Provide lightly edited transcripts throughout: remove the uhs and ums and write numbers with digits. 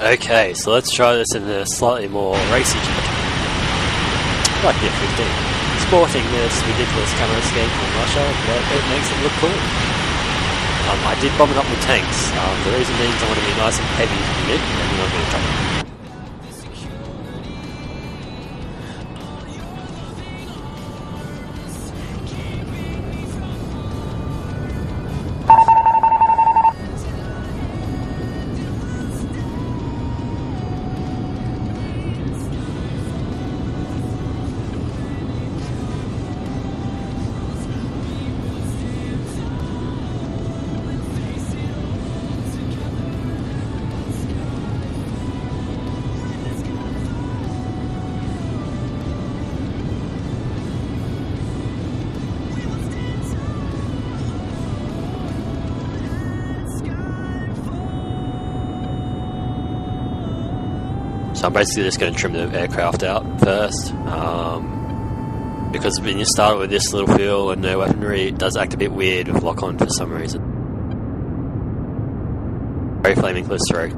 Okay, so let's try this in a slightly more racy jet. Like the F-15. Sporting this ridiculous camera scheme from Russia, but it makes it look cool. I did bomb it up with tanks. The reason being I want to be nice and heavy in mid, and then I'm going to drop it. So I'm basically just going to trim the aircraft out first, because when you start with this little fuel and no weaponry, it does act a bit weird with lock-on for some reason. Very flaming close through.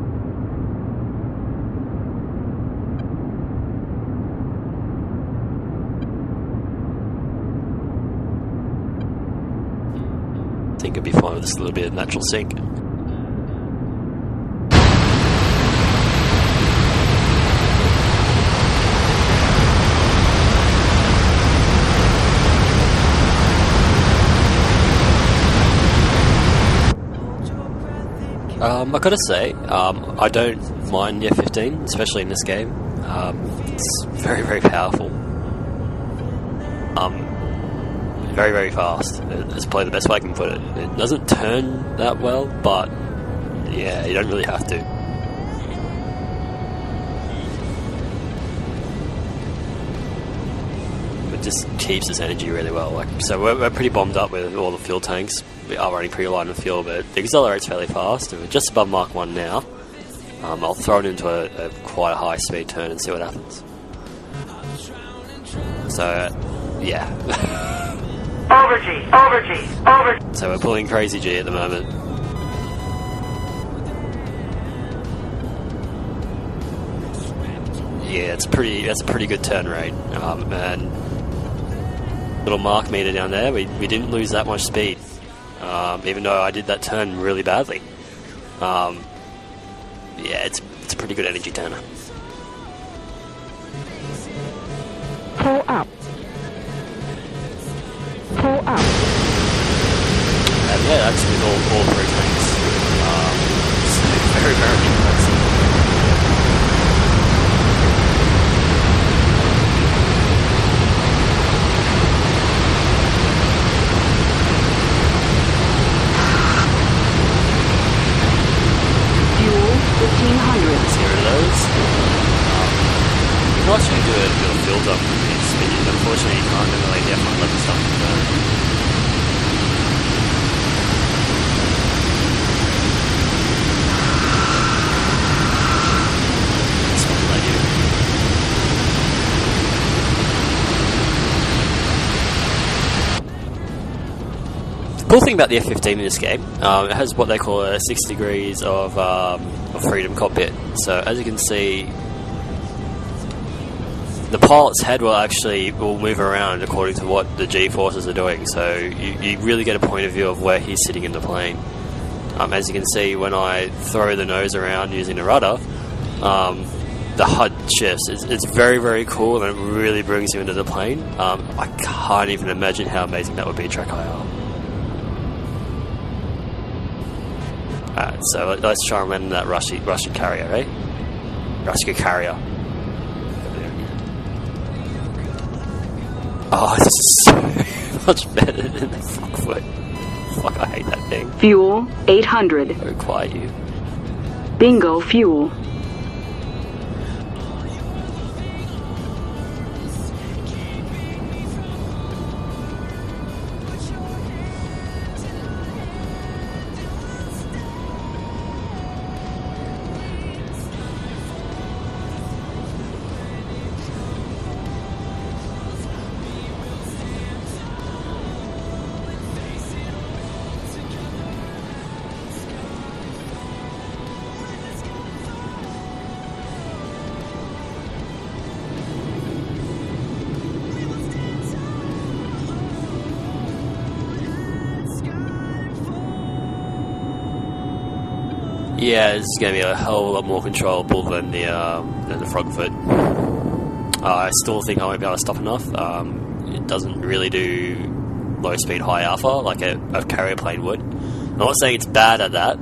I think it'll be fine with just a little bit of natural sink. I gotta say, I don't mind the F-15, especially in this game. It's very, very powerful. Very, very fast. It's probably the best way I can put it. It doesn't turn that well, but yeah, you don't really have to. It just keeps its energy really well. So we're pretty bombed up with all the fuel tanks. We are running pretty light on fuel, but it accelerates fairly fast. We're just above Mark 1 now. I'll throw it into a quite a high speed turn and see what happens. So, yeah. Over G. So we're pulling crazy G at the moment. Yeah, that's a pretty good turn rate. And little mark meter down there, we didn't lose that much speed. Even though I did that turn really badly. Yeah, it's a pretty good energy turner. Pull up. And yeah, that's with all three tanks. It's very, very impressive. You can actually do a bit of fuel dump with this spinning, but unfortunately you can't really definitely let the stuff burn. That's what they do. The cool thing about the F-15 in this game, it has what they call a 6 degrees of freedom cockpit. So as you can see, the pilot's head will move around according to what the G-forces are doing, so you really get a point of view of where he's sitting in the plane. As you can see, when I throw the nose around using the rudder, the HUD shifts. It's very, very cool, and it really brings you into the plane. I can't even imagine how amazing that would be track IR. Alright, so let's try and land that Russian carrier, right? Russian carrier. Oh, this is so much better than the Foot. Fuck, I hate that thing. Fuel 800. Oh, quiet you. Bingo fuel. Yeah, it's going to be a hell of a lot more controllable than the Frogfoot. I still think I won't be able to stop enough. It doesn't really do low speed, high alpha like a carrier plane would. I'm not saying it's bad at that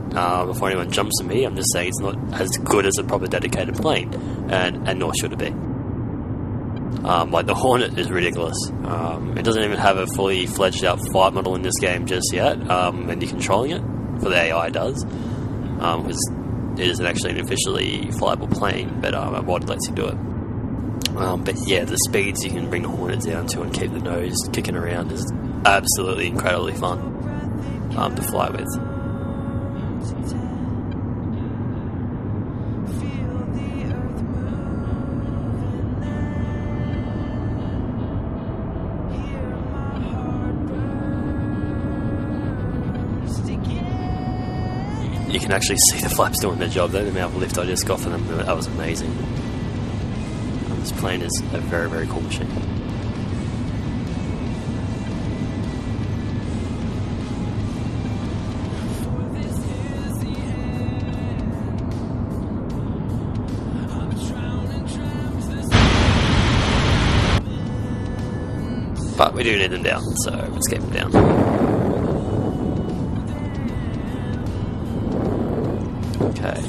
before anyone jumps at me. I'm just saying it's not as good as a proper dedicated plane, and nor should it be. Like the Hornet is ridiculous. It doesn't even have a fully fledged out flight model in this game just yet, and you're controlling it, for the AI does, because it isn't actually an officially flyable plane, but a mod lets you do it. But yeah, the speeds you can bring the Hornet down to and keep the nose kicking around is absolutely incredibly fun to fly with. You can actually see the flaps doing their job there. The amount of lift I just got for them, that was amazing. This plane is a very, very cool machine. But we do need them down, so let's keep them down. Okay.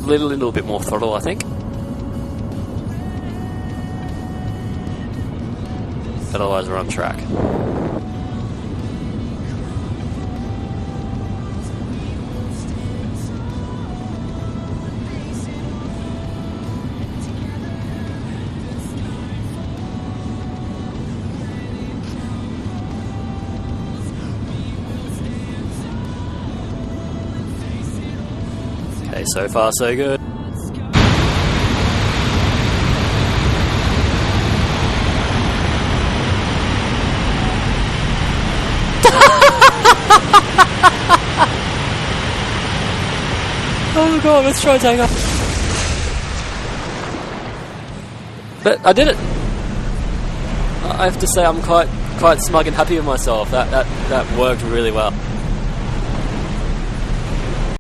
Little bit more throttle, I think. But otherwise we're on track. Okay, so far so good. Oh god, let's try taking off. But I did it. I have to say I'm quite smug and happy with myself. That worked really well.